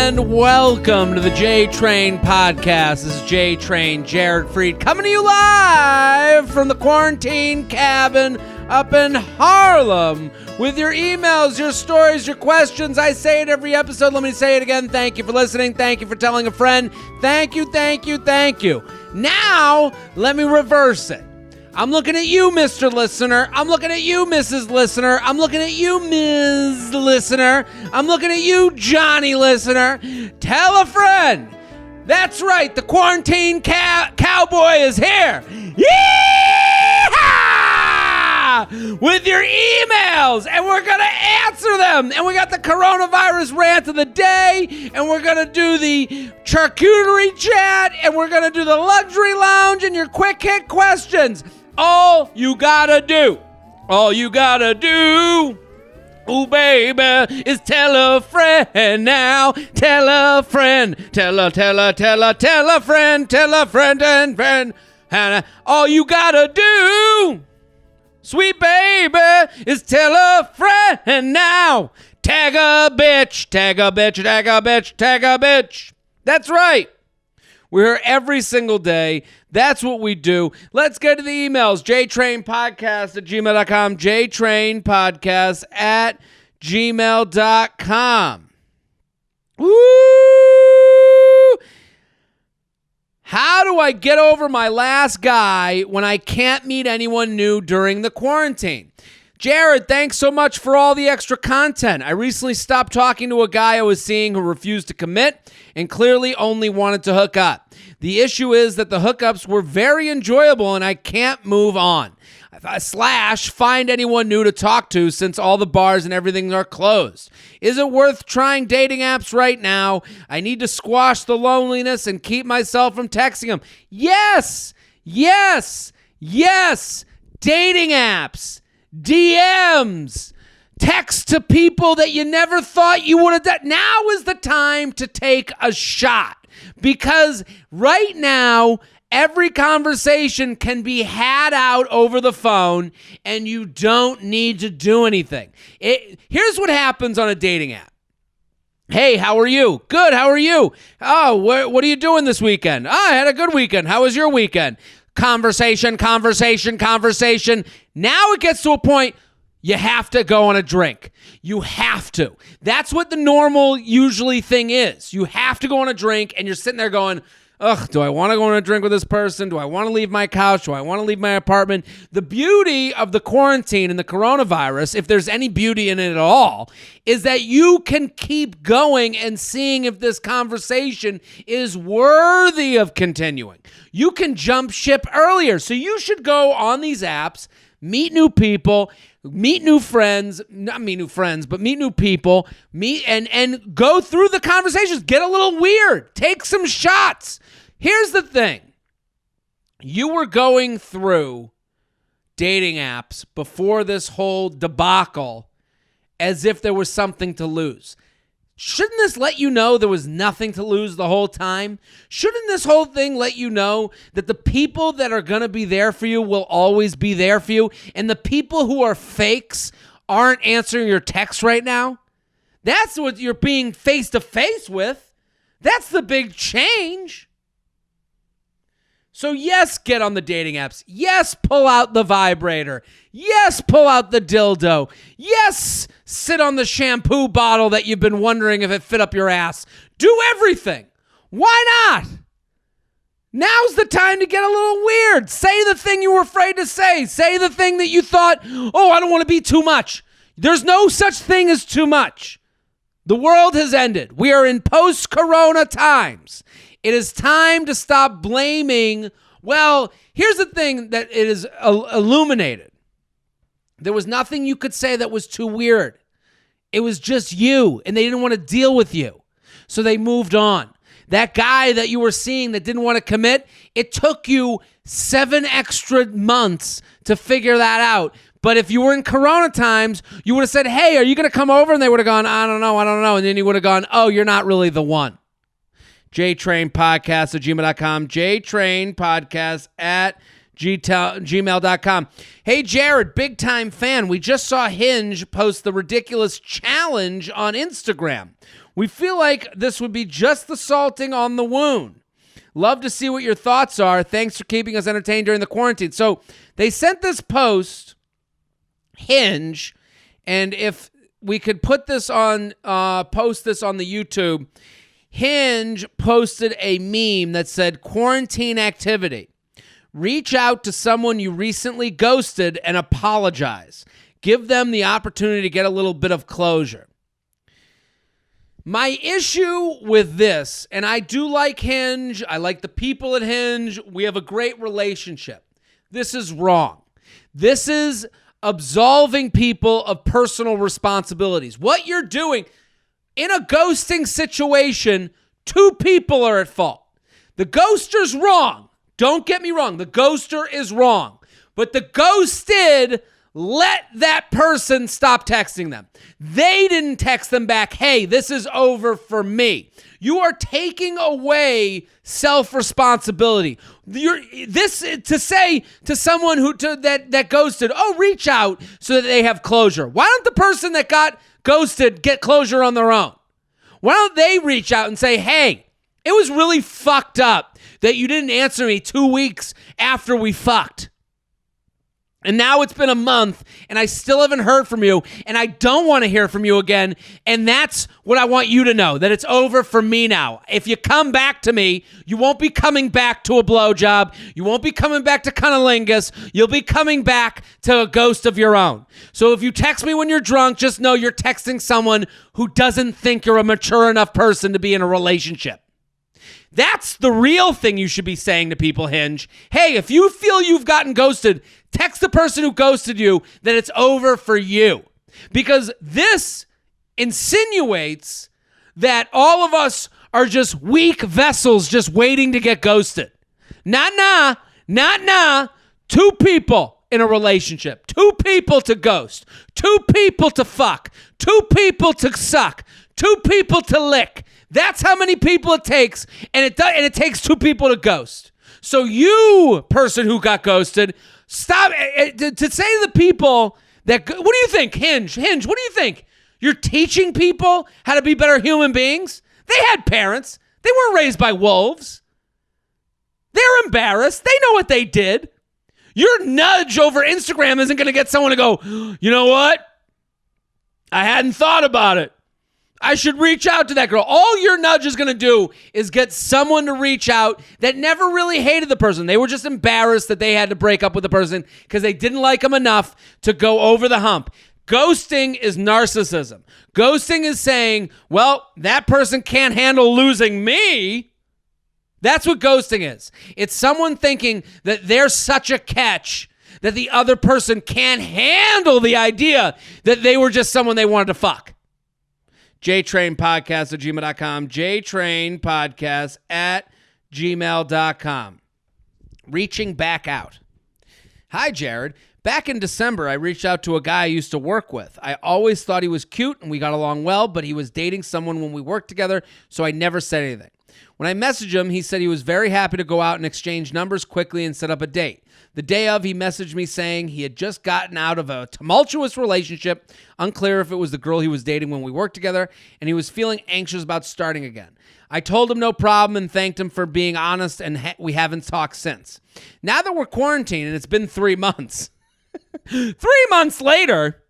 and welcome to the J-Train Podcast. This is J-Train, Jared Freid, coming to you live from the quarantine cabin up in Harlem with your emails, your stories, your questions. I say it every episode. Let me say it again. Thank you for listening. Thank you for telling a friend. Thank you, thank you, thank you. Now, let me reverse it. I'm looking at you, Mr. Listener. I'm looking at you, Mrs. Listener. I'm looking at you, Ms. Listener. I'm looking at you, Johnny Listener. Tell a friend. That's right. The quarantine cowboy is here. Yeehaw! With your emails, and we're going to answer them. And we got the coronavirus rant of the day, and we're going to do the charcuterie chat, and we're going to do the luxury lounge and your quick hit questions. All you gotta do, ooh baby, is tell a friend now. Tell a friend, tell a friend and friend. And all you gotta do, sweet baby, is tell a friend now. Tag a bitch, tag a bitch, tag a bitch, tag a bitch. That's right. We're here every single day. That's what we do. Let's get to the emails. jtrainpodcast@gmail.com. jtrainpodcast@gmail.com. Woo! How do I get over my last guy when I can't meet anyone new during the quarantine? Jared, thanks so much for all the extra content. I recently stopped talking to a guy I was seeing who refused to commit and clearly only wanted to hook up. The issue is that the hookups were very enjoyable and I can't move on. / find anyone new to talk to since all the bars and everything are closed. Is it worth trying dating apps right now? I need to squash the loneliness and keep myself from texting them. Yes, yes, yes. Dating apps. DMs, text to people that you never thought you would have done. Now is the time to take a shot because right now, every conversation can be had out over the phone and you don't need to do anything. Here's what happens on a dating app. Hey, how are you? Good, how are you? Oh, what are you doing this weekend? Oh, I had a good weekend. How was your weekend? Conversation. Now it gets to a point you have to go on a drink. You have to. That's what the normal usually thing is. You have to go on a drink and you're sitting there going, ugh, do I want to go on a drink with this person? Do I want to leave my couch? Do I want to leave my apartment? The beauty of the quarantine and the coronavirus, if there's any beauty in it at all, is that you can keep going and seeing if this conversation is worthy of continuing. You can jump ship earlier. So you should go on these apps, meet new people, meet new friends, not meet new friends, but meet new people, meet and go through the conversations. Get a little weird. Take some shots. Here's the thing. You were going through dating apps before this whole debacle as if there was something to lose. Shouldn't this let you know there was nothing to lose the whole time? Shouldn't this whole thing let you know that the people that are going to be there for you will always be there for you, and the people who are fakes aren't answering your texts right now? That's what you're being face-to-face with. That's the big change. So yes, get on the dating apps. Yes, pull out the vibrator. Yes, pull out the dildo. Yes, sit on the shampoo bottle that you've been wondering if it fit up your ass. Do everything. Why not? Now's the time to get a little weird. Say the thing you were afraid to say. Say the thing that you thought, oh, I don't want to be too much. There's no such thing as too much. The world has ended. We are in post-corona times. It is time to stop blaming. Well, here's the thing that it is illuminated. There was nothing you could say that was too weird. It was just you, and they didn't want to deal with you. So they moved on. That guy that you were seeing that didn't want to commit, it took you 7 extra months to figure that out. But if you were in Corona times, you would have said, hey, are you going to come over? And they would have gone, I don't know. And then you would have gone, oh, you're not really the one. jtrainpodcast@gmail.com. jtrainpodcast@ gmail.com. Hey, Jared, big time fan. We just saw Hinge post the ridiculous challenge on Instagram. We feel like this would be just the salting on the wound. Love to see what your thoughts are. Thanks for keeping us entertained during the quarantine. So they sent this post, Hinge, and if we could put this on, post this on the YouTube, Hinge posted a meme that said, quarantine activity. Reach out to someone you recently ghosted and apologize. Give them the opportunity to get a little bit of closure. My issue with this, and I do like Hinge, I like the people at Hinge, we have a great relationship. This is wrong. This is absolving people of personal responsibilities. What you're doing in a ghosting situation, two people are at fault. The ghoster's wrong. Don't get me wrong. The ghoster is wrong. But the ghosted let that person stop texting them. They didn't text them back, hey, this is over for me. You are taking away self-responsibility. To say to someone that ghosted, oh, reach out so that they have closure. Why don't the person that got ghosted get closure on their own? Why don't they reach out and say, hey, it was really fucked up that you didn't answer me 2 weeks after we fucked. And now it's been a month, and I still haven't heard from you, and I don't want to hear from you again, and that's what I want you to know, that it's over for me now. If you come back to me, you won't be coming back to a blowjob. You won't be coming back to cunnilingus. You'll be coming back to a ghost of your own. So if you text me when you're drunk, just know you're texting someone who doesn't think you're a mature enough person to be in a relationship. That's the real thing you should be saying to people, Hinge. Hey, if you feel you've gotten ghosted, text the person who ghosted you that it's over for you. Because this insinuates that all of us are just weak vessels just waiting to get ghosted. Nah. Two people in a relationship. Two people to ghost. Two people to fuck. Two people to suck. Two people to lick. That's how many people it takes, and it takes two people to ghost. So you, person who got ghosted, stop to say to the people that, what do you think, Hinge, what do you think? You're teaching people how to be better human beings? They had parents. They weren't raised by wolves. They're embarrassed. They know what they did. Your nudge over Instagram isn't going to get someone to go, you know what? I hadn't thought about it. I should reach out to that girl. All your nudge is going to do is get someone to reach out that never really hated the person. They were just embarrassed that they had to break up with the person because they didn't like them enough to go over the hump. Ghosting is narcissism. Ghosting is saying, well, that person can't handle losing me. That's what ghosting is. It's someone thinking that they're such a catch that the other person can't handle the idea that they were just someone they wanted to fuck. JTrainPodcast@gmail.com. JTrainPodcast@gmail.com. Reaching back out. Hi, Jared. Back in December, I reached out to a guy I used to work with. I always thought he was cute and we got along well, but he was dating someone when we worked together, so I never said anything. When I messaged him, he said he was very happy to go out and exchange numbers quickly and set up a date. The day of, he messaged me saying he had just gotten out of a tumultuous relationship, unclear if it was the girl he was dating when we worked together, and he was feeling anxious about starting again. I told him no problem and thanked him for being honest, and we haven't talked since. Now that we're quarantined and it's been 3 months, 3 months later,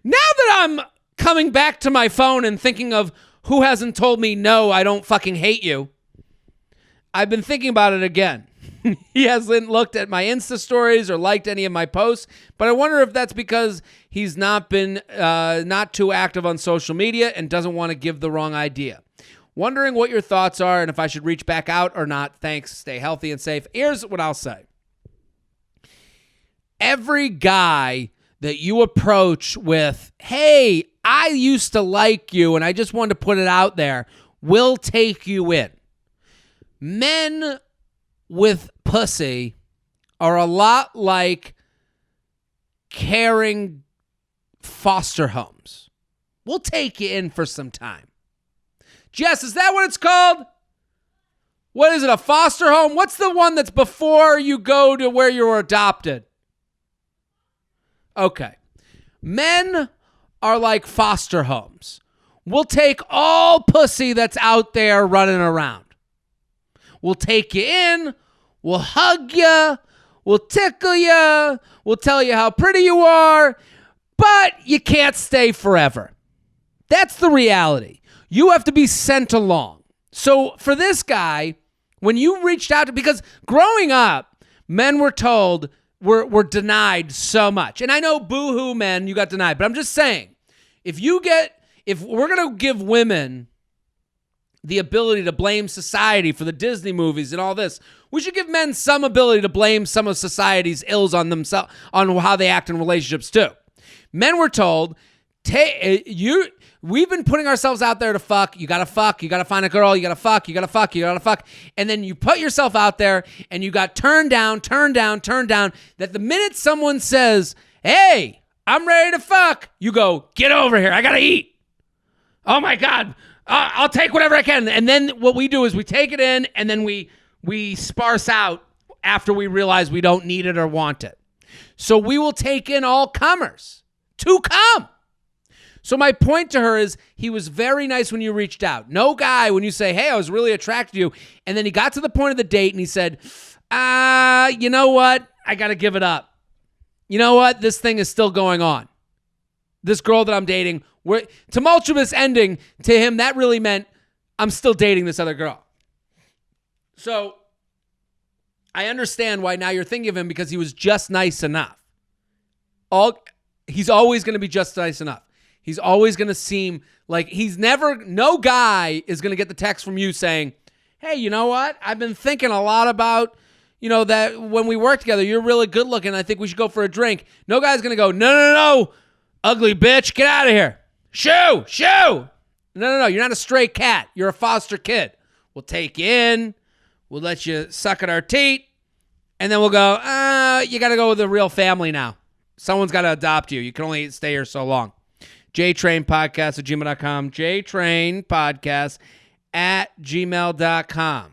now that I'm coming back to my phone and thinking of who hasn't told me no, I don't fucking hate you, I've been thinking about it again. He hasn't looked at my Insta stories or liked any of my posts, but I wonder if that's because he's not been not too active on social media and doesn't want to give the wrong idea. Wondering what your thoughts are and if I should reach back out or not. Thanks. Stay healthy and safe. Here's what I'll say. Every guy that you approach with, hey, I used to like you and I just wanted to put it out there, will take you in. Men with pussy are a lot like caring foster homes. We'll take you in for some time. Jess, is that what it's called? What is it, a foster home? What's the one that's before you go to where you were adopted? Okay. Men are like foster homes. We'll take all pussy that's out there running around. We'll take you in. We'll hug you. We'll tickle you. We'll tell you how pretty you are. But you can't stay forever. That's the reality. You have to be sent along. So for this guy, when you reached out to, because growing up, men were told, were denied so much. And I know boo-hoo men, you got denied. But I'm just saying, if we're going to give women the ability to blame society for the Disney movies and all this, we should give men some ability to blame some of society's ills on themselves, on how they act in relationships too. Men were told, we've been putting ourselves out there to fuck. You gotta fuck. You gotta find a girl. You gotta fuck. You gotta fuck. You gotta fuck. And then you put yourself out there and you got turned down. That the minute someone says, hey, I'm ready to fuck, you go, get over here. I gotta eat. Oh my God. I'll take whatever I can. And then what we do is we take it in and then we sparse out after we realize we don't need it or want it. So we will take in all comers to come. So my point to her is he was very nice when you reached out. No guy, when you say, hey, I was really attracted to you, and then he got to the point of the date and he said, you know what? I got to give it up. You know what? This thing is still going on. This girl that I'm dating, tumultuous ending to him, that really meant I'm still dating this other girl. So I understand why now you're thinking of him because he was just nice enough. He's always going to be just nice enough. He's always going to seem like no guy is going to get the text from you saying, hey, you know what? I've been thinking a lot about, that when we work together, you're really good looking. I think we should go for a drink. No guy's going to go, no, ugly bitch, get out of here. Shoo. No, you're not a stray cat. You're a foster kid. We'll take you in. We'll let you suck at our teat. And then we'll go, you got to go with a real family now. Someone's got to adopt you. You can only stay here so long. JTrainPodcast@gmail.com. JTrainPodcast@gmail.com.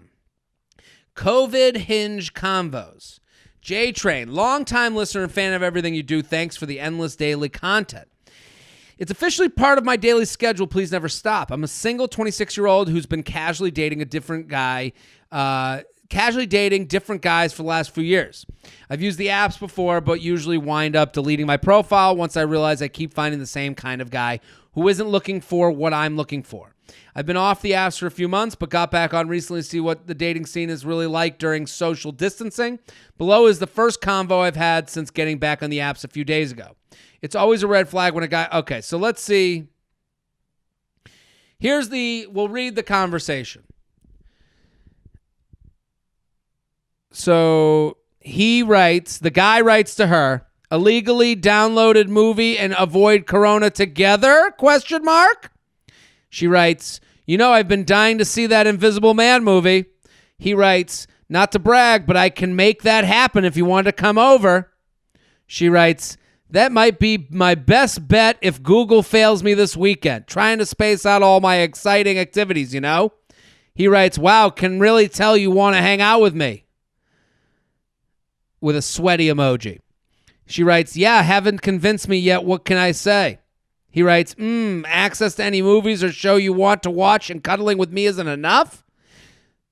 COVID Hinge Convos. JTrain, longtime listener and fan of everything you do. Thanks for the endless daily content. It's officially part of my daily schedule. Please never stop. I'm a single 26-year-old who's been casually dating different guys for the last few years. I've used the apps before, but usually wind up deleting my profile once I realize I keep finding the same kind of guy who isn't looking for what I'm looking for. I've been off the apps for a few months, but got back on recently to see what the dating scene is really like during social distancing. Below is the first convo I've had since getting back on the apps a few days ago. It's always a red flag when a guy... Okay, so let's see. We'll read the conversation. So the guy writes to her, illegally downloaded movie and avoid corona together? ? She writes, I've been dying to see that Invisible Man movie. He writes, not to brag, but I can make that happen if you want to come over. She writes, that might be my best bet if Google fails me this weekend. Trying to space out all my exciting activities, He writes, wow, can really tell you want to hang out with me. With a sweaty emoji. She writes, yeah, haven't convinced me yet. What can I say? He writes, access to any movies or show you want to watch and cuddling with me isn't enough?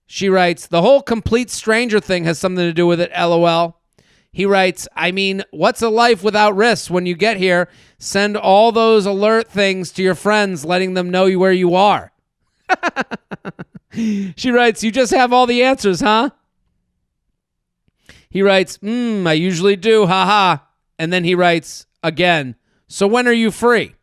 She writes, the whole complete stranger thing has something to do with it, LOL. He writes, what's a life without risks? When you get here, send all those alert things to your friends, letting them know where you are. She writes, you just have all the answers, huh? He writes, I usually do, haha. And then he writes again, so when are you free?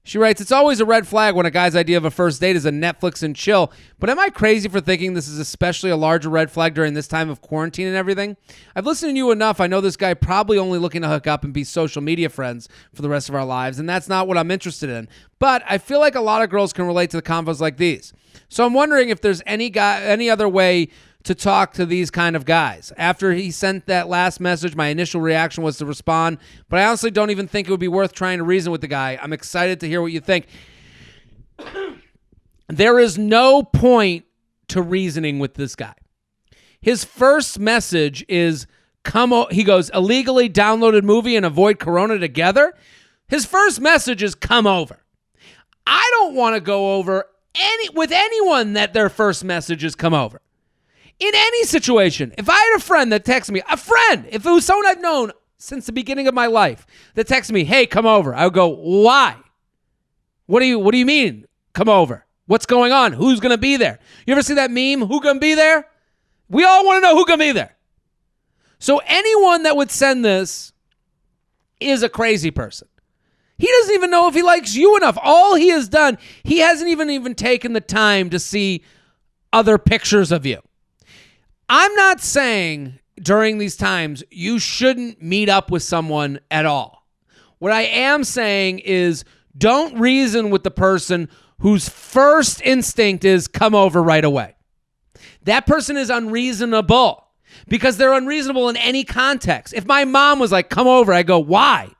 She writes, it's always a red flag when a guy's idea of a first date is a Netflix and chill. But am I crazy for thinking this is especially a larger red flag during this time of quarantine and everything? I've listened to you enough. I know this guy probably only looking to hook up and be social media friends for the rest of our lives, and that's not what I'm interested in. But I feel like a lot of girls can relate to the convos like these. So I'm wondering if there's any other way to talk to these kind of guys. After he sent that last message, my initial reaction was to respond, but I honestly don't even think it would be worth trying to reason with the guy. I'm excited to hear what you think. There is no point to reasoning with this guy. His first message is, he goes, illegally downloaded movie and avoid corona together. His first message is, come over. I don't want to go over with anyone that their first message is come over. In any situation, if I had a friend that texted me, if it was someone I've known since the beginning of my life that texted me, hey, come over, I would go, why? What do you mean, come over? What's going on? Who's going to be there? You ever see that meme, who going to be there? We all want to know who going to be there. So anyone that would send this is a crazy person. He doesn't even know if he likes you enough. All he has done, he hasn't even taken the time to see other pictures of you. I'm not saying during these times you shouldn't meet up with someone at all. What I am saying is don't reason with the person whose first instinct is come over right away. That person is unreasonable because they're unreasonable in any context. If my mom was like, come over, I go, why?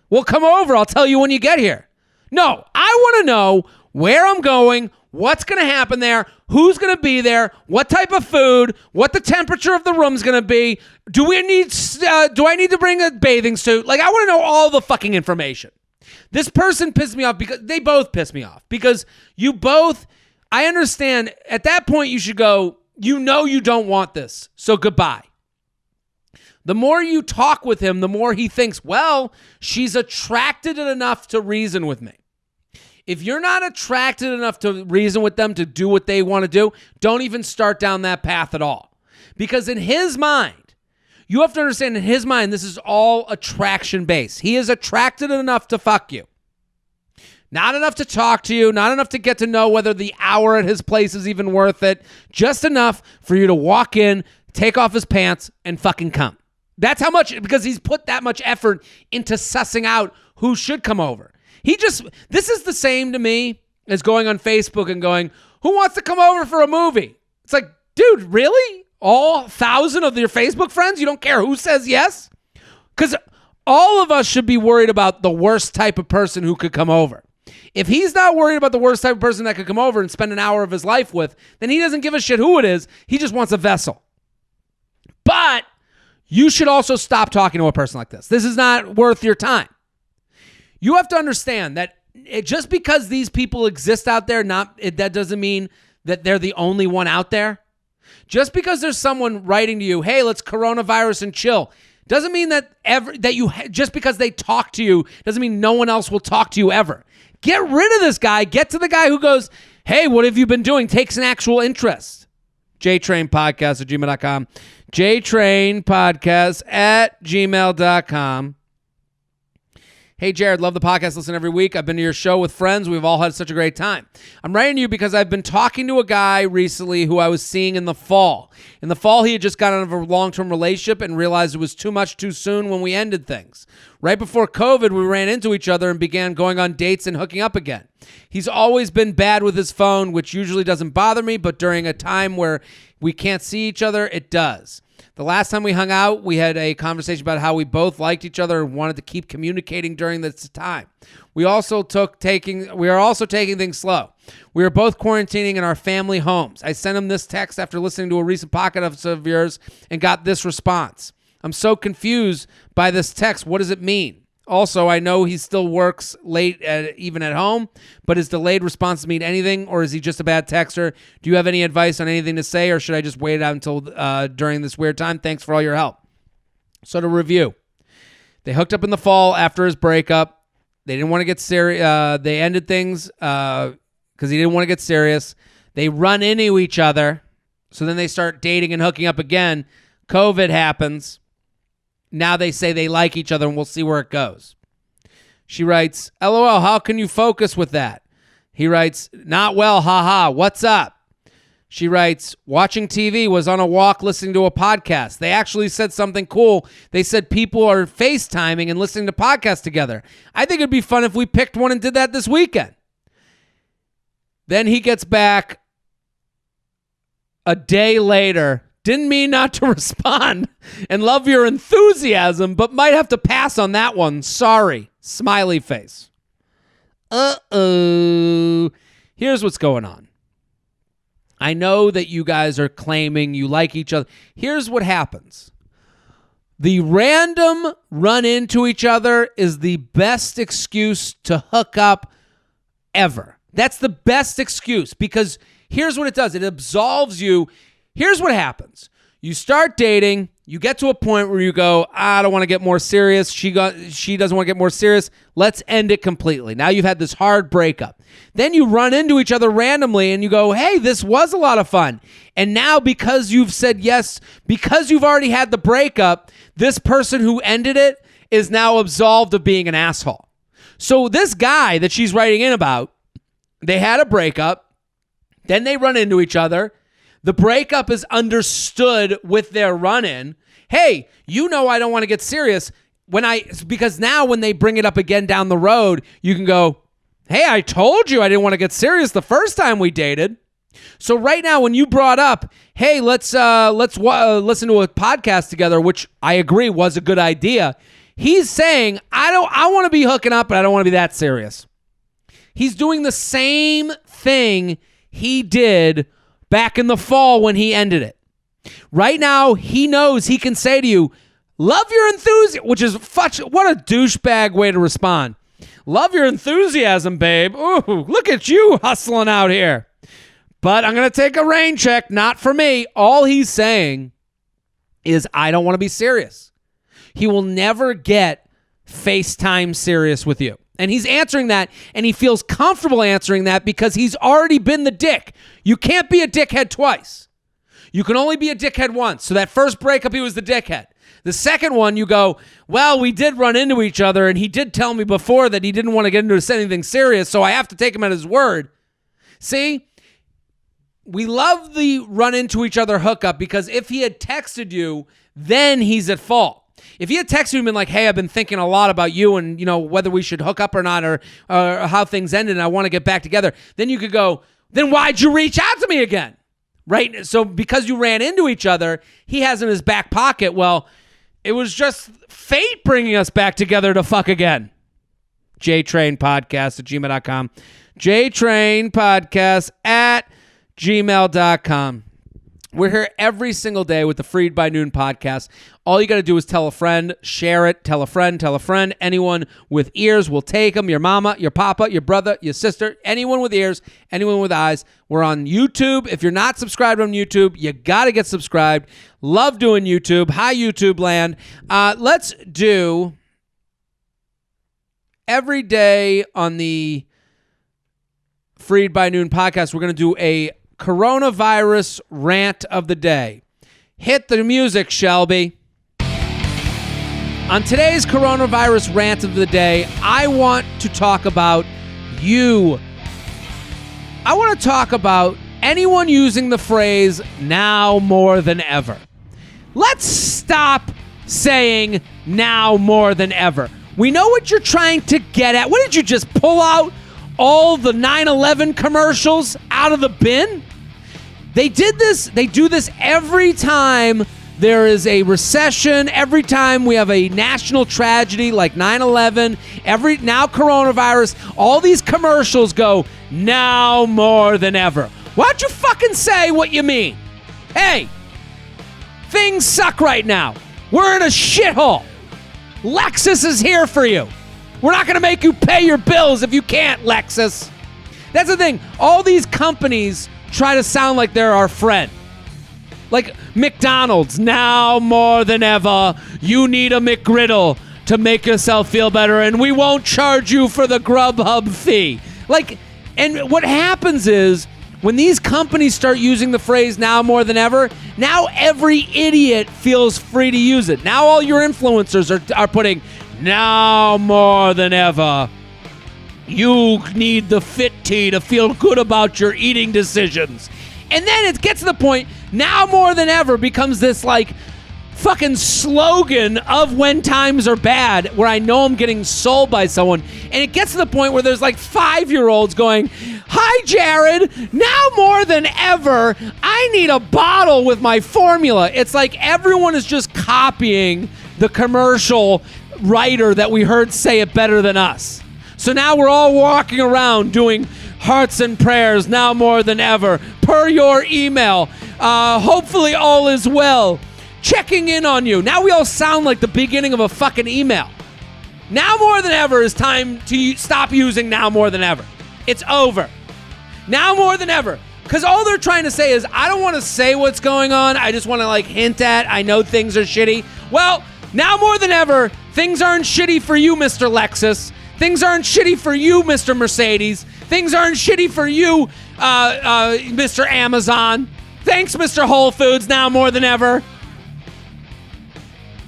Well, come over. I'll tell you when you get here. No, I want to know where I'm going, what's going to happen there, who's going to be there, what type of food, what the temperature of the room's going to be. Do I need to bring a bathing suit? Like, I want to know all the fucking information. This person pissed me off because they both pissed me off because I understand at that point you should go, you don't want this. So goodbye. The more you talk with him, the more he thinks, well, she's attracted enough to reason with me. If you're not attracted enough to reason with them to do what they want to do, don't even start down that path at all. Because in his mind, you have to understand in his mind, this is all attraction based. He is attracted enough to fuck you. Not enough to talk to you, not enough to get to know whether the hour at his place is even worth it. Just enough for you to walk in, take off his pants, and fucking come. That's how much, because he's put that much effort into sussing out who should come over. This is the same to me as going on Facebook and going, who wants to come over for a movie? It's like, dude, really? All 1,000 of your Facebook friends? You don't care who says yes? Because all of us should be worried about the worst type of person who could come over. If he's not worried about the worst type of person that could come over and spend an hour of his life with, then he doesn't give a shit who it is. He just wants a vessel. But you should also stop talking to a person like this. This is not worth your time. You have to understand that just because these people exist out there, that doesn't mean that they're the only one out there. Just because there's someone writing to you, hey, let's coronavirus and chill, doesn't mean just because they talk to you, doesn't mean no one else will talk to you ever. Get rid of this guy. Get to the guy who goes, hey, what have you been doing? Takes an actual interest. jtrainpodcast@gmail.com. jtrainpodcast@gmail.com. Hey, Jared, love the podcast. Listen every week. I've been to your show with friends. We've all had such a great time. I'm writing to you because I've been talking to a guy recently who I was seeing in the fall. In the fall, he had just gotten out of a long-term relationship and realized it was too much too soon when we ended things. Right before COVID, we ran into each other and began going on dates and hooking up again. He's always been bad with his phone, which usually doesn't bother me, but during a time where we can't see each other, it does. The last time we hung out, we had a conversation about how we both liked each other and wanted to keep communicating during this time. We are also taking things slow. We are both quarantining in our family homes. I sent him this text after listening to a recent podcast of yours and got this response. I'm so confused by this text. What does it mean? Also, I know he still works late even at home, but his delayed responses mean anything, or is he just a bad texter? Do you have any advice on anything to say, or should I just wait it out until during this weird time? Thanks for all your help. So to review, they hooked up in the fall after his breakup. They didn't want to get serious. They ended things because he didn't want to get serious. They run into each other, so then they start dating and hooking up again. COVID happens. Now they say they like each other and we'll see where it goes. She writes, LOL, how can you focus with that? He writes, not well, haha, what's up? She writes, watching TV, was on a walk listening to a podcast. They actually said something cool. They said people are FaceTiming and listening to podcasts together. I think it'd be fun if we picked one and did that this weekend. Then he gets back a day later. Didn't mean not to respond and love your enthusiasm, but might have to pass on that one. Sorry. Smiley face. Here's what's going on. I know that you guys are claiming you like each other. Here's what happens. The random run into each other is the best excuse to hook up ever. That's the best excuse because here's what it does. It absolves you. Here's what happens. You start dating. You get to a point where you go, I don't want to get more serious. She doesn't want to get more serious. Let's end it completely. Now you've had this hard breakup. Then you run into each other randomly and you go, hey, this was a lot of fun. And now because you've said yes, because you've already had the breakup, this person who ended it is now absolved of being an asshole. So this guy that she's writing in about, they had a breakup. Then they run into each other. The breakup is understood with their run-in. Hey, you know I don't want to get serious. Because now when they bring it up again down the road, you can go, hey, I told you I didn't want to get serious the first time we dated. So right now when you brought up, hey, let's listen to a podcast together, which I agree was a good idea. He's saying, I want to be hooking up, but I don't want to be that serious. He's doing the same thing he did back in the fall when he ended it. Right now, he knows he can say to you, love your enthusiasm, which is what a douchebag way to respond. Love your enthusiasm, babe. Ooh, look at you hustling out here. But I'm going to take a rain check, not for me. All he's saying is, I don't want to be serious. He will never get FaceTime serious with you. And he's answering that, and he feels comfortable answering that because he's already been the dick. You can't be a dickhead twice. You can only be a dickhead once. So that first breakup, he was the dickhead. The second one, you go, well, we did run into each other, and he did tell me before that he didn't want to get into anything serious, so I have to take him at his word. See? We love the run into each other hookup because if he had texted you, then he's at fault. If he had texted you and been like, hey, I've been thinking a lot about you and, whether we should hook up or not or how things ended and I want to get back together, then you could go, then why'd you reach out to me again? Right? So because you ran into each other, he has in his back pocket, well, it was just fate bringing us back together to fuck again. jtrainpodcast@gmail.com. jtrainpodcast@gmail.com. We're here every single day with the Freid by Noon podcast. All you got to do is tell a friend, share it, tell a friend. Anyone with ears will take them. Your mama, your papa, your brother, your sister, anyone with ears, anyone with eyes. We're on YouTube. If you're not subscribed on YouTube, you got to get subscribed. Love doing YouTube. Hi, YouTube land. Let's do every day on the Freid by Noon podcast. We're going to do a coronavirus rant of the day. Hit the music, Shelby. On today's coronavirus rant of the day, I want to talk about you. I want to talk about anyone using the phrase now more than ever. Let's stop saying now more than ever. We know what you're trying to get at. What did you just pull out? All the 9/11 commercials out of the bin? They did this. They do this every time there is a recession, every time we have a national tragedy like 9/11, now coronavirus, all these commercials go, now more than ever. Why don't you fucking say what you mean? Hey, things suck right now. We're in a shithole. Lexus is here for you. We're not going to make you pay your bills if you can't, Lexus. That's the thing. All these companies try to sound like they're our friend. Like McDonald's, now more than ever, you need a McGriddle to make yourself feel better, and we won't charge you for the Grubhub fee. And what happens is, when these companies start using the phrase now more than ever, now every idiot feels free to use it. Now all your influencers are putting now more than ever. You need the Fit Tea to feel good about your eating decisions. And then it gets to the point, now more than ever becomes this fucking slogan of when times are bad, where I know I'm getting sold by someone. And it gets to the point where there's 5-year-olds going, hi, Jared, now more than ever, I need a bottle with my formula. It's like everyone is just copying the commercial writer that we heard say it better than us. So now we're all walking around doing Hearts and prayers now more than ever. Per your email. Hopefully all is well. Checking in on you. Now we all sound like the beginning of a fucking email. Now more than ever is time to stop using now more than ever. It's over. Now more than ever. Because all they're trying to say is, I don't want to say what's going on. I just want to hint at, I know things are shitty. Well, now more than ever, things aren't shitty for you, Mr. Lexus. Things aren't shitty for you, Mr. Mercedes. Things aren't shitty for you, Mr. Amazon. Thanks, Mr. Whole Foods, now more than ever.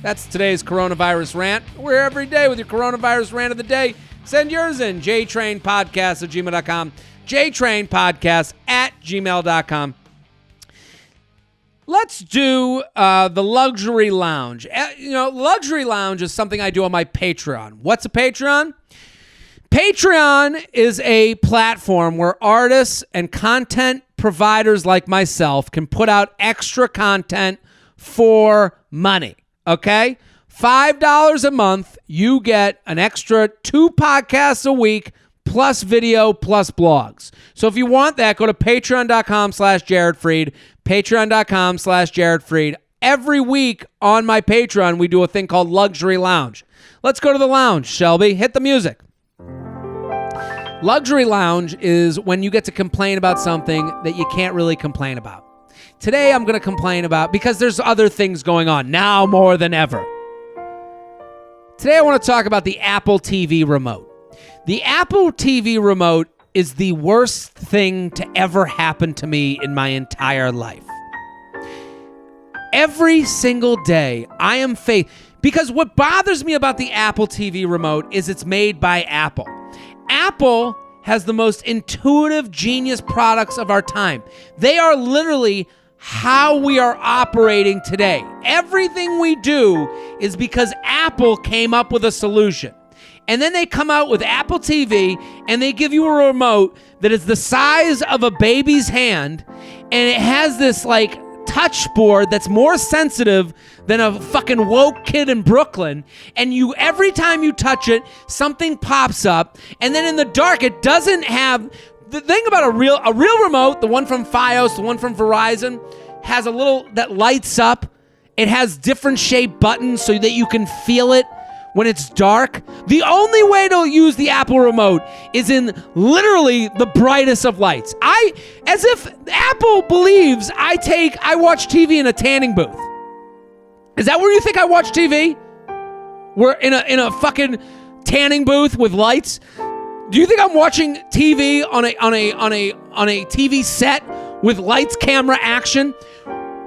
That's today's coronavirus rant. We're here every day with your coronavirus rant of the day. Send yours in, jtrainpodcast@gmail.com. jtrainpodcast@gmail.com. Let's do the luxury lounge. Luxury lounge is something I do on my Patreon. What's a Patreon? Patreon is a platform where artists and content providers like myself can put out extra content for money. Okay? $5 a month, you get an extra 2 podcasts a week plus video plus blogs. So if you want that, go to patreon.com/JaredFreid, patreon.com/JaredFreid. Every week on my Patreon, we do a thing called Luxury Lounge. Let's go to the lounge, Shelby. Hit the music. Luxury Lounge is when you get to complain about something that you can't really complain about. Today I'm going to complain about, because there's other things going on now more than ever. Today I want to talk about the Apple TV remote. The Apple TV remote is the worst thing to ever happen to me in my entire life. Every single day I am because what bothers me about the Apple TV remote is it's made by Apple. Apple has the most intuitive, genius products of our time. They are literally how we are operating today. Everything we do is because Apple came up with a solution. And then they come out with Apple TV and they give you a remote that is the size of a baby's hand, and it has this touch board that's more sensitive than a fucking woke kid in Brooklyn, and every time you touch it, something pops up, and then in the dark, it doesn't have... The thing about a real remote, the one from Fios, the one from Verizon, has a little that lights up. It has different shaped buttons so that you can feel it when it's dark. The only way to use the Apple remote is in literally the brightest of lights. As if Apple believes I watch TV in a tanning booth. Is that where you think I watch TV? We're in a fucking tanning booth with lights. Do you think I'm watching TV on a TV set with lights, camera, action?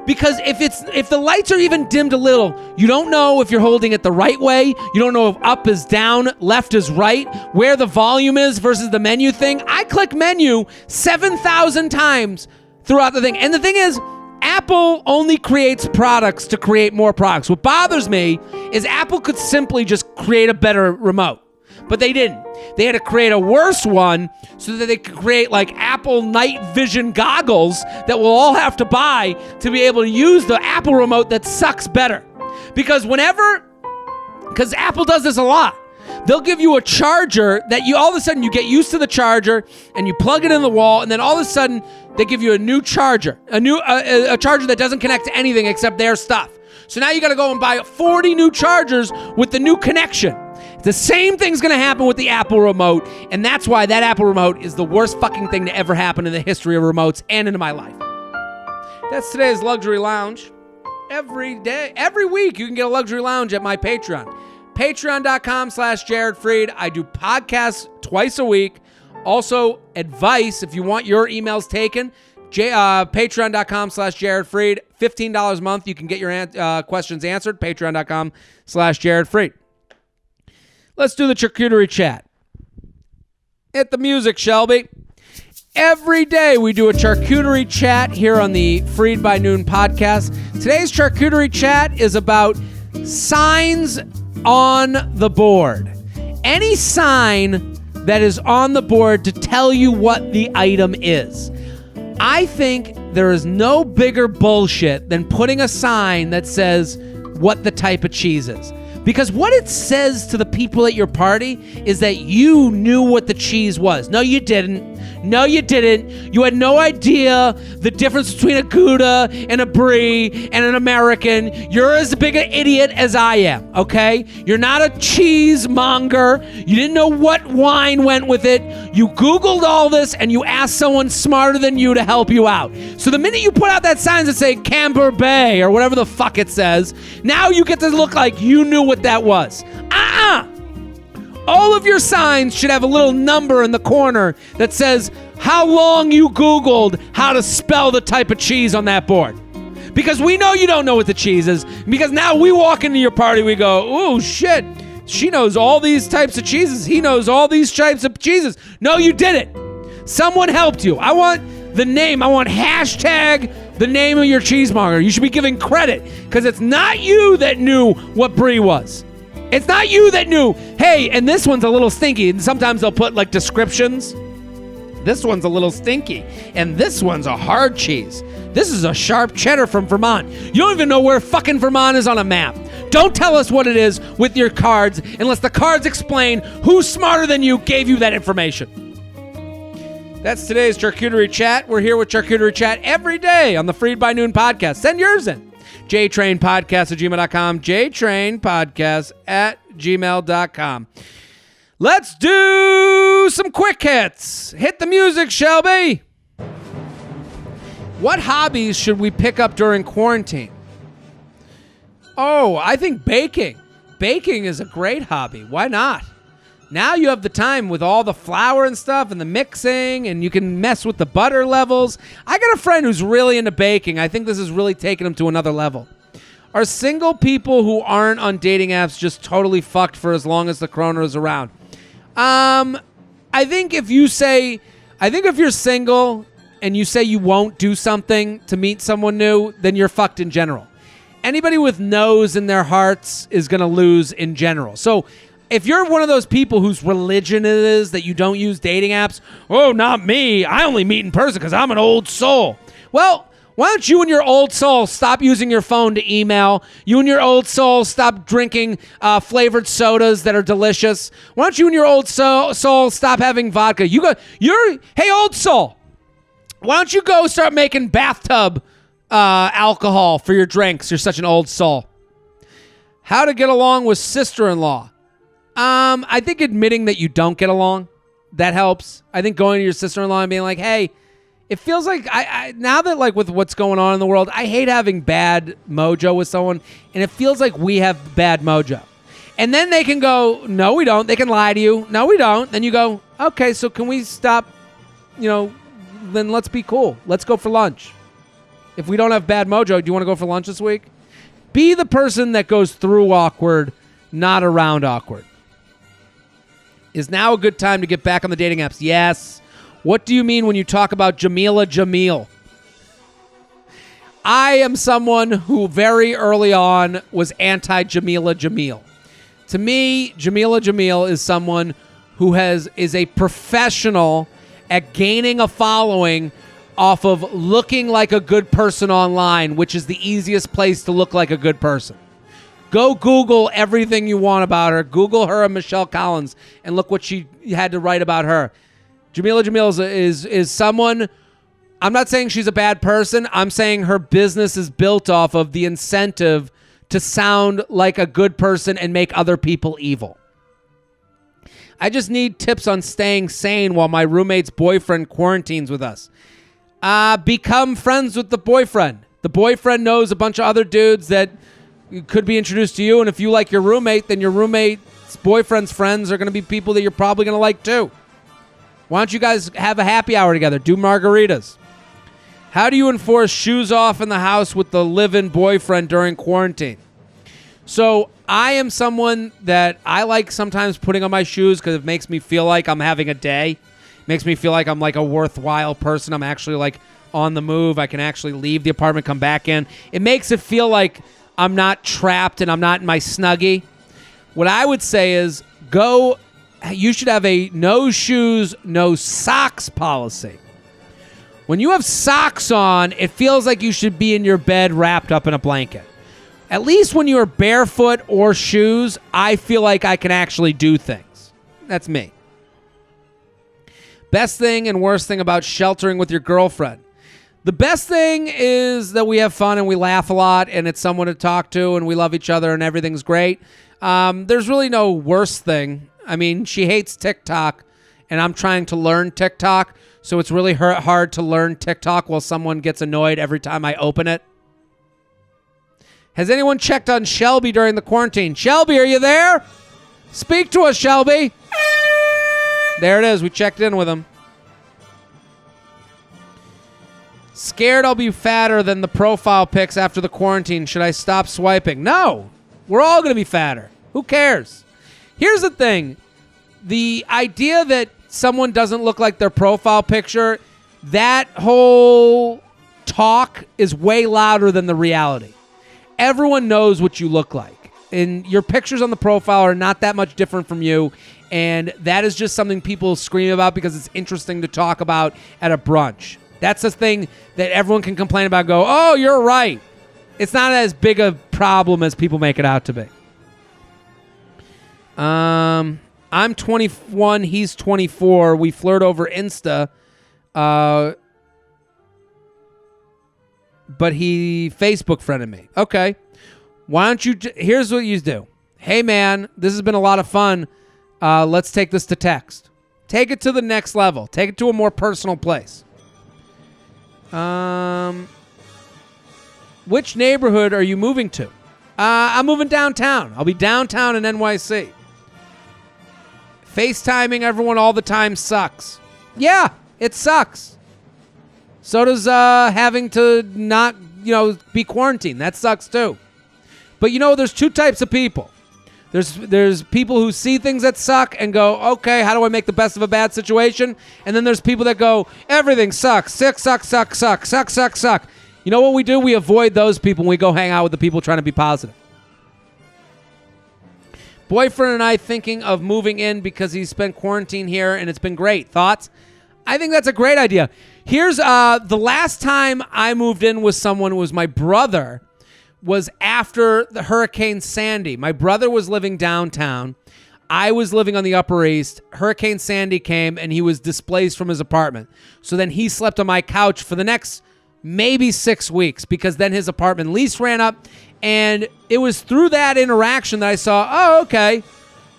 Because if the lights are even dimmed a little, you don't know if you're holding it the right way. You don't know if up is down, left is right, where the volume is versus the menu thing. I click menu 7,000 times throughout the thing. And the thing is, Apple only creates products to create more products. What bothers me is Apple could simply just create a better remote. But they didn't. They had to create a worse one so that they could create Apple night vision goggles that we'll all have to buy to be able to use the Apple remote that sucks better. Because Apple does this a lot. They'll give you a charger that all of a sudden you get used to the charger and you plug it in the wall, and then all of a sudden they give you a new charger, a charger that doesn't connect to anything except their stuff. So now you got to go and buy 40 new chargers with the new connection. The same thing's going to happen with the Apple remote, and that's why that Apple remote is the worst fucking thing to ever happen in the history of remotes and in my life. That's today's Luxury Lounge. Every week, you can get a Luxury Lounge at my Patreon. Patreon.com/JaredFreid. I do podcasts twice a week. Also, advice, if you want your emails taken, Patreon.com/JaredFreid. $15 a month. You can get your questions answered. Patreon.com/JaredFreid. Let's do the charcuterie chat. Hit the music, Shelby. Every day we do a charcuterie chat here on the Freid by Noon podcast. Today's charcuterie chat is about signs on the board. Any sign that is on the board to tell you what the item is. I think there is no bigger bullshit than putting a sign that says what the type of cheese is. Because what it says to the people at your party is that you knew what the cheese was. No, you didn't. No, you didn't. You had no idea the difference between a Gouda and a Brie and an American. You're as big an idiot as I am, okay? You're not a cheesemonger. You didn't know what wine went with it. You Googled all this and you asked someone smarter than you to help you out. So the minute you put out that sign that say Camber Bay or whatever the fuck it says, now you get to look like you knew what that was. All of your signs should have a little number in the corner that says how long you Googled how to spell the type of cheese on that board. Because we know you don't know what the cheese is. Because now we walk into your party, we go, oh shit, she knows all these types of cheeses. He knows all these types of cheeses. No, you didn't. Someone helped you. I want the name. I want hashtag the name of your cheesemonger. You should be giving credit because it's not you that knew what Brie was. It's not you that knew, hey, and this one's a little stinky. And sometimes they'll put like descriptions. This one's a little stinky. And this one's a hard cheese. This is a sharp cheddar from Vermont. You don't even know where fucking Vermont is on a map. Don't tell us what it is with your cards unless the cards explain who's smarter than you gave you that information. That's today's Charcuterie Chat. We're here with Charcuterie Chat every day on the Freid by Noon podcast. Send yours in. jtrainpodcast@gmail.com. jtrainpodcast@gmail.com. Let's do some quick hits. Hit the music, Shelby. What hobbies should we pick up during quarantine? Oh, I think baking. Baking is a great hobby. Why not? Now you have the time with all the flour and stuff and the mixing, and you can mess with the butter levels. I got a friend who's really into baking. I think this is really taking him to another level. Are single people who aren't on dating apps just totally fucked for as long as the corona is around? I think if you're single and you say you won't do something to meet someone new, then you're fucked in general. Anybody with no's in their hearts is going to lose in general. So if you're one of those people whose religion it is that you don't use dating apps, oh, not me. I only meet in person because I'm an old soul. Well, why don't you and your old soul stop using your phone to email? You and your old soul stop drinking flavored sodas that are delicious. Why don't you and your old soul stop having vodka? Hey, old soul, why don't you go start making bathtub alcohol for your drinks? You're such an old soul. How to get along with sister-in-law. I think admitting that you don't get along, that helps. I think going to your sister-in-law and being like, hey, it feels like I now that like with what's going on in the world, I hate having bad mojo with someone, and it feels like we have bad mojo. And then they can go, no, we don't. They can lie to you. No, we don't. Then you go, okay, so can we stop, then let's be cool. Let's go for lunch. If we don't have bad mojo, do you want to go for lunch this week? Be the person that goes through awkward, not around awkward. Is now a good time to get back on the dating apps? Yes. What do you mean when you talk about Jamila Jamil? I am someone who very early on was anti-Jamila Jamil. To me, Jamila Jamil is someone who is a professional at gaining a following off of looking like a good person online, which is the easiest place to look like a good person. Go Google everything you want about her. Google her and Michelle Collins and look what she had to write about her. Jamila Jamil is someone, I'm not saying she's a bad person. I'm saying her business is built off of the incentive to sound like a good person and make other people evil. I just need tips on staying sane while my roommate's boyfriend quarantines with us. Become friends with the boyfriend. The boyfriend knows a bunch of other dudes that could be introduced to you, and if you like your roommate, then your roommate's boyfriend's friends are going to be people that you're probably going to like too. Why don't you guys have a happy hour together? Do margaritas. How do you enforce shoes off in the house with the live-in boyfriend during quarantine? So I am someone that I like sometimes putting on my shoes because it makes me feel like I'm having a day. It makes me feel like I'm like a worthwhile person. I'm actually like on the move. I can actually leave the apartment, come back in. It makes it feel like I'm not trapped and I'm not in my Snuggie. What I would say is you should have a no shoes, no socks policy. When you have socks on, it feels like you should be in your bed wrapped up in a blanket. At least when you are barefoot or shoes, I feel like I can actually do things. That's me. Best thing and worst thing about sheltering with your girlfriend. The best thing is that we have fun and we laugh a lot and it's someone to talk to and we love each other and everything's great. There's really no worst thing. I mean, she hates TikTok and I'm trying to learn TikTok, so it's really hard to learn TikTok while someone gets annoyed every time I open it. Has anyone checked on Shelby during the quarantine? Shelby, are you there? Speak to us, Shelby. There it is. We checked in with him. Scared I'll be fatter than the profile pics after the quarantine. Should I stop swiping? No. We're all going to be fatter. Who cares? Here's the thing. The idea that someone doesn't look like their profile picture, that whole talk is way louder than the reality. Everyone knows what you look like. And your pictures on the profile are not that much different from you. And that is just something people scream about because it's interesting to talk about at a brunch. That's the thing that everyone can complain about and go, oh, you're right. It's not as big a problem as people make it out to be. I'm 21. He's 24. We flirt over Insta. But he Facebook friended me. Okay. Why don't you... Here's what you do. Hey, man, this has been a lot of fun. Let's take this to text. Take it to the next level. Take it to a more personal place. Which neighborhood are you moving to? I'm moving downtown. I'll be downtown in NYC. FaceTiming everyone all the time sucks. Yeah, it sucks. So does having to not, be quarantined. That sucks too. But there's two types of people. There's people who see things that suck and go, okay, how do I make the best of a bad situation? And then there's people that go, everything sucks. Suck. You know what we do? We avoid those people and we go hang out with the people trying to be positive. Boyfriend and I thinking of moving in because he spent quarantine here and it's been great. Thoughts? I think that's a great idea. Here's the last time I moved in with someone was my brother. Was after the Hurricane Sandy. My brother was living downtown. I was living on the Upper East. Hurricane Sandy came and he was displaced from his apartment. So then he slept on my couch for the next maybe 6 weeks because then his apartment lease ran up. And it was through that interaction that I saw, oh, okay,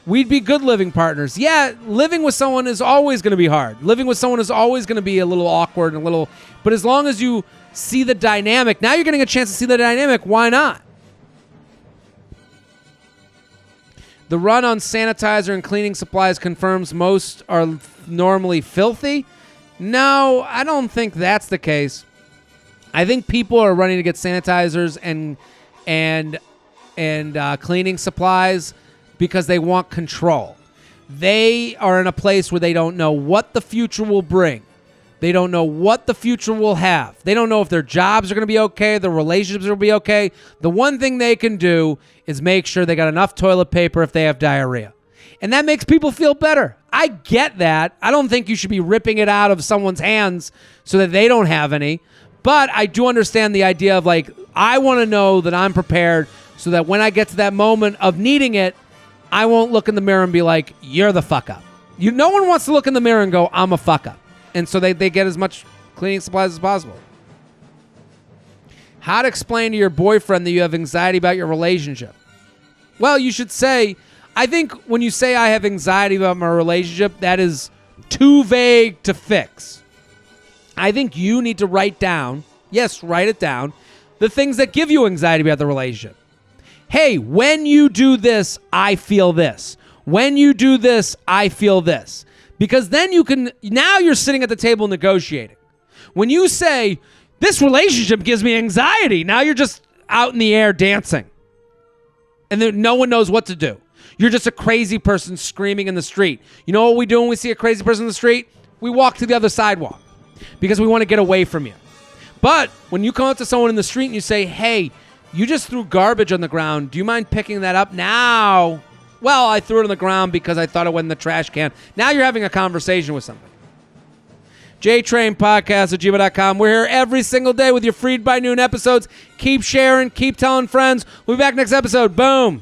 we'd be good living partners. Yeah, living with someone is always going to be hard. Living with someone is always going to be a little awkward and but as long as you see the dynamic. Now you're getting a chance to see the dynamic. Why not? The run on sanitizer and cleaning supplies confirms most are normally filthy. No, I don't think that's the case. I think people are running to get sanitizers and cleaning supplies because they want control. They are in a place where they don't know what the future will bring. They don't know what the future will have. They don't know if their jobs are going to be okay, their relationships will be okay. The one thing they can do is make sure they got enough toilet paper if they have diarrhea. And that makes people feel better. I get that. I don't think you should be ripping it out of someone's hands so that they don't have any. But I do understand the idea of I want to know that I'm prepared so that when I get to that moment of needing it, I won't look in the mirror and be like, you're the fuck up. No one wants to look in the mirror and go, I'm a fuck up. And so they get as much cleaning supplies as possible. How to explain to your boyfriend that you have anxiety about your relationship? Well, you should say, I think when you say I have anxiety about my relationship, that is too vague to fix. I think you need to write it down, the things that give you anxiety about the relationship. Hey, when you do this, I feel this. When you do this, I feel this. Because then now you're sitting at the table negotiating. When you say, this relationship gives me anxiety, now you're just out in the air dancing. And then no one knows what to do. You're just a crazy person screaming in the street. You know what we do when we see a crazy person in the street? We walk to the other sidewalk because we want to get away from you. But when you come up to someone in the street and you say, hey, you just threw garbage on the ground. Do you mind picking that up now? Well, I threw it on the ground because I thought it went in the trash can. Now you're having a conversation with somebody. JTrainPodcast@gmail.com. We're here every single day with your Freid by Noon episodes. Keep sharing. Keep telling friends. We'll be back next episode. Boom.